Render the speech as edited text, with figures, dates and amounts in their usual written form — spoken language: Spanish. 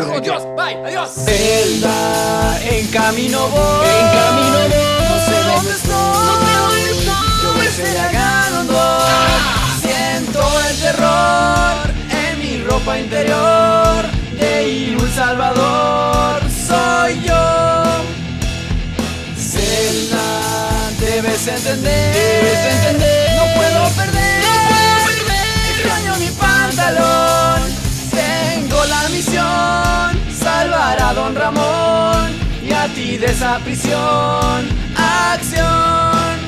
carajo! ¡Dios! ¡Bye! ¡Adiós! Zelda, en camino voy. No sé dónde estoy. Yo voy a Ganondorf. Siento el terror en mi ropa interior. De Hyrule Salvador soy yo. Zelda, debes entender. No puedo perder. Extraño mi pantalón. Tengo la misión, salvar a Don Ramón y a ti de esa prisión. ¡Acción!